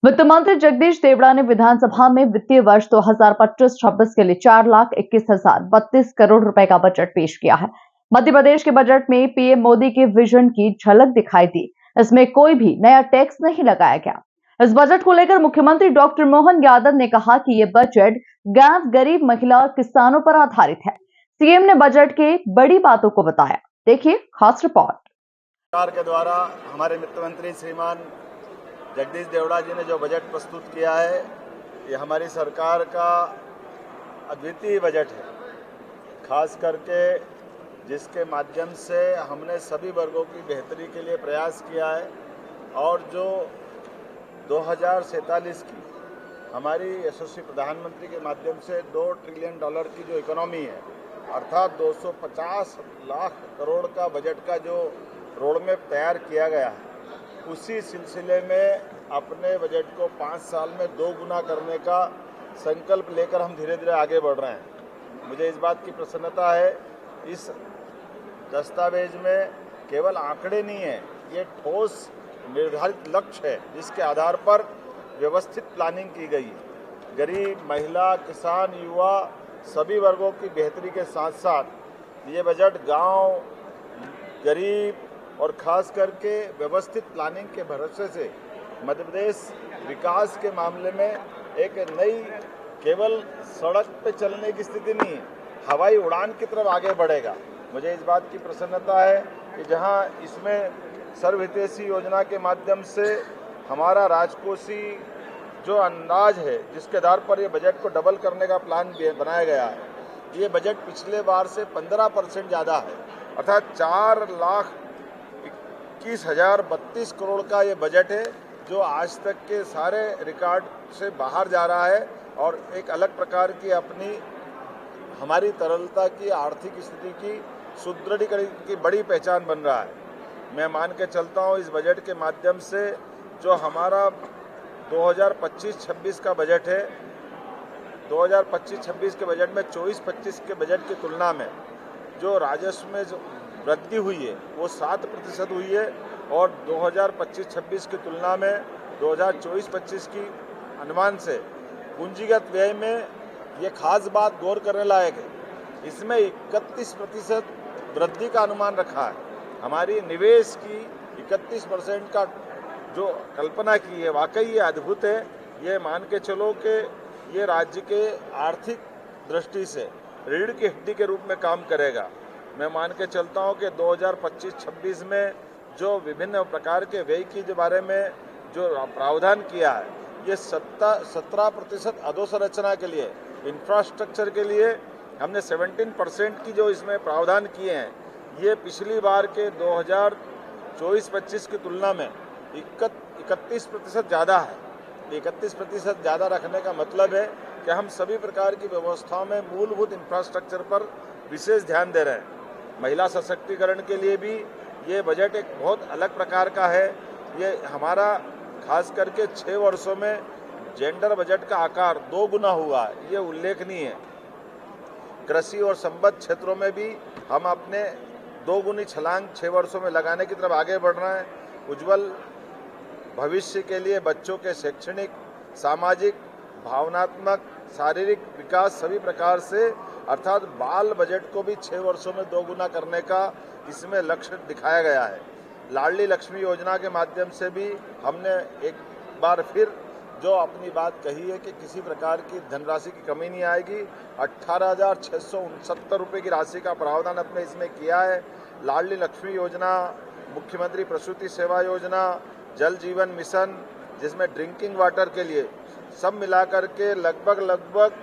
वित्त मंत्री जगदीश देवड़ा ने विधानसभा में वित्तीय वर्ष 2025-26 के लिए 4,21,032 करोड़ रुपए का बजट पेश किया है। मध्य प्रदेश के बजट में पीएम मोदी के विजन की झलक दिखाई दी। इसमें कोई भी नया टैक्स नहीं लगाया गया। इस बजट को लेकर मुख्यमंत्री डॉक्टर मोहन यादव ने कहा कि यह बजट गांव, गरीब, महिला और किसानों पर आधारित है। सीएम ने बजट के बड़ी बातों को बताया। देखिए खास रिपोर्ट। सरकार के द्वारा हमारे वित्त मंत्री श्रीमान जगदीश देवड़ा जी ने जो बजट प्रस्तुत किया है, ये हमारी सरकार का अद्वितीय बजट है। खास करके जिसके माध्यम से हमने सभी वर्गों की बेहतरी के लिए प्रयास किया है और जो 2047 की हमारी यशस्वी प्रधानमंत्री के माध्यम से $2 ट्रिलियन की जो इकोनॉमी है, अर्थात 250 लाख करोड़ का बजट का जो रोडमैप तैयार किया गया है, उसी सिलसिले में अपने बजट को 5 साल में 2 गुना करने का संकल्प लेकर हम धीरे धीरे आगे बढ़ रहे हैं। मुझे इस बात की प्रसन्नता है, इस दस्तावेज में केवल आंकड़े नहीं है, ये ठोस निर्धारित लक्ष्य है जिसके आधार पर व्यवस्थित प्लानिंग की गई है। गरीब, महिला, किसान, युवा सभी वर्गों की बेहतरी के साथ साथ ये बजट गांव, गरीब और खास करके व्यवस्थित प्लानिंग के भरोसे से मध्य प्रदेश विकास के मामले में एक नई, केवल सड़क पे चलने की स्थिति नहीं, हवाई उड़ान की तरफ आगे बढ़ेगा। मुझे इस बात की प्रसन्नता है कि जहां इसमें सर्वहितैषी योजना के माध्यम से हमारा राजकोषीय जो अंदाज है, जिसके आधार पर ये बजट को डबल करने का प्लान बनाया गया है, ये बजट पिछले बार से 15% ज़्यादा है, अर्थात 4,21,032 करोड़ का ये बजट है जो आज तक के सारे रिकॉर्ड से बाहर जा रहा है और एक अलग प्रकार की अपनी हमारी तरलता की, आर्थिक स्थिति की सुदृढ़ीकरण की बड़ी पहचान बन रहा है। मैं मान के चलता हूँ इस बजट के माध्यम से जो हमारा 2025-26 का बजट है, 2025-26 के बजट में 24-25 के बजट की तुलना में जो राजस्व में जो वृद्धि हुई है वो 7% हुई है और 2025-26 की तुलना में 2024-25 की अनुमान से पूंजीगत व्यय में ये खास बात गौर करने लायक है, इसमें 31% वृद्धि का अनुमान रखा है। हमारी निवेश की 31% का जो कल्पना की है, वाकई ये अद्भुत है। ये मान के चलो कि ये राज्य के आर्थिक दृष्टि से रीढ़ की हड्डी के रूप में काम करेगा। मैं मान के चलता हूँ कि 2025-26 में जो विभिन्न प्रकार के व्यय के बारे में जो प्रावधान किया है, ये 17% अधोसंरचना के लिए, इंफ्रास्ट्रक्चर के लिए हमने 17% की जो इसमें प्रावधान किए हैं, ये पिछली बार के 2024-25 की तुलना में 31% ज़्यादा है। 31% ज़्यादा रखने का मतलब है कि हम सभी प्रकार की व्यवस्थाओं में मूलभूत इंफ्रास्ट्रक्चर पर विशेष ध्यान दे रहे हैं। महिला सशक्तिकरण के लिए भी ये बजट एक बहुत अलग प्रकार का है। ये हमारा खास करके 6 वर्षों में जेंडर बजट का आकार 2 गुना हुआ है, ये उल्लेखनीय है। कृषि और संबद्ध क्षेत्रों में भी हम अपने 2 गुनी छलांग 6 वर्षों में लगाने की तरफ आगे बढ़ रहे हैं। उज्जवल भविष्य के लिए बच्चों के शैक्षणिक, सामाजिक, भावनात्मक, शारीरिक विकास सभी प्रकार से, अर्थात बाल बजट को भी 6 वर्षों में 2 गुना करने का इसमें लक्ष्य दिखाया गया है। लाडली लक्ष्मी योजना के माध्यम से भी हमने एक बार फिर जो अपनी बात कही है कि किसी प्रकार की धनराशि की कमी नहीं आएगी। 18,669 रुपये की राशि का प्रावधान अपने इसमें किया है। लाडली लक्ष्मी योजना, मुख्यमंत्री प्रसूति सेवा योजना, जल जीवन मिशन, जिसमें ड्रिंकिंग वाटर के लिए सब मिलाकर के लगभग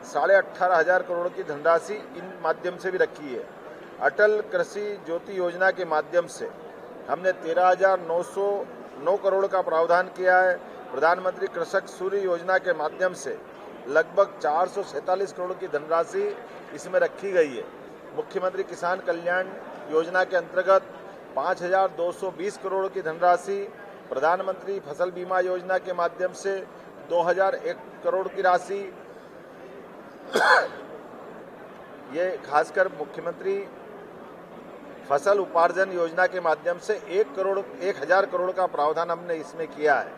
18,500 करोड़ की धनराशि इन माध्यम से भी रखी है। अटल कृषि ज्योति योजना के माध्यम से हमने 13,909 करोड़ का प्रावधान किया है। प्रधानमंत्री कृषक सूर्य योजना के माध्यम से लगभग 447 करोड़ की धनराशि इसमें रखी गई है। मुख्यमंत्री किसान कल्याण योजना के अंतर्गत 5,220 करोड़ की धनराशि, प्रधानमंत्री फसल बीमा योजना के माध्यम से 2,001 करोड़ की राशि, ये खासकर मुख्यमंत्री फसल उपार्जन योजना के माध्यम से 1,000 करोड़ का प्रावधान हमने इसमें किया है।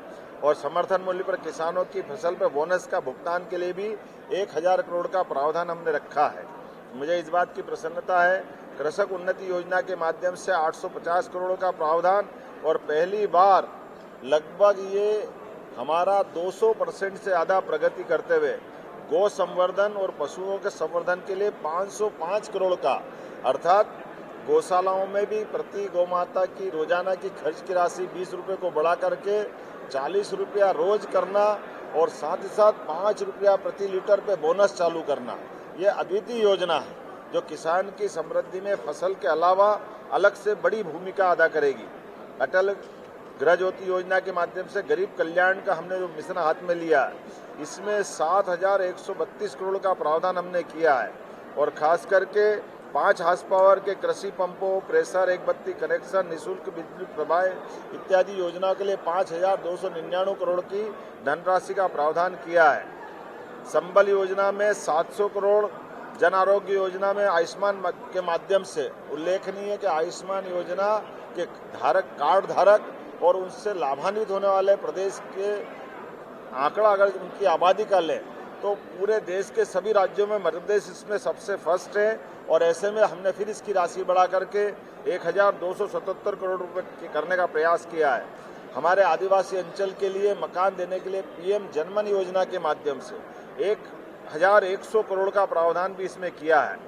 और समर्थन मूल्य पर किसानों की फसल पर बोनस का भुगतान के लिए भी 1000 करोड़ का प्रावधान हमने रखा है। मुझे इस बात की प्रसन्नता है, कृषक उन्नति योजना के माध्यम से 850 करोड़ का प्रावधान और पहली बार लगभग ये हमारा 200% से ज़्यादा प्रगति करते हुए गौ संवर्धन और पशुओं के संवर्धन के लिए 505 करोड़ का, अर्थात गौशालाओं में भी प्रति गौमाता की रोजाना की खर्च की राशि 20 रुपये को बढ़ा करके 40 रुपया रोज करना और साथ ही साथ 5 रुपया प्रति लीटर पे बोनस चालू करना। ये अद्वितीय योजना है जो किसान की समृद्धि में फसल के अलावा अलग से बड़ी भूमिका अदा करेगी। अटल गृह ज्योति योजना के माध्यम से गरीब कल्याण का हमने जो मिशन हाथ में लिया है, इसमें 7,132 करोड़ का प्रावधान हमने किया है और खास करके 5 हार्स पावर के कृषि पंपों, प्रेशर, एक बत्ती कनेक्शन, निःशुल्क बिजली प्रवाह इत्यादि योजनाओं के लिए 5,299 करोड़ की धनराशि का प्रावधान किया है। संबल योजना में 700 करोड़, जन आरोग्य योजना में आयुष्मान के माध्यम से उल्लेखनीय है कि आयुष्मान योजना के कार्ड धारक और उनसे लाभान्वित होने वाले प्रदेश के आंकड़ा अगर उनकी आबादी का लें तो पूरे देश के सभी राज्यों में मध्य प्रदेश इसमें सबसे फर्स्ट है और ऐसे में हमने फिर इसकी राशि बढ़ा करके 1,277 करोड़ रुपए करने का प्रयास किया है। हमारे आदिवासी अंचल के लिए मकान देने के लिए पीएम जनमन योजना के माध्यम से 1,100 करोड़ का प्रावधान भी इसमें किया है।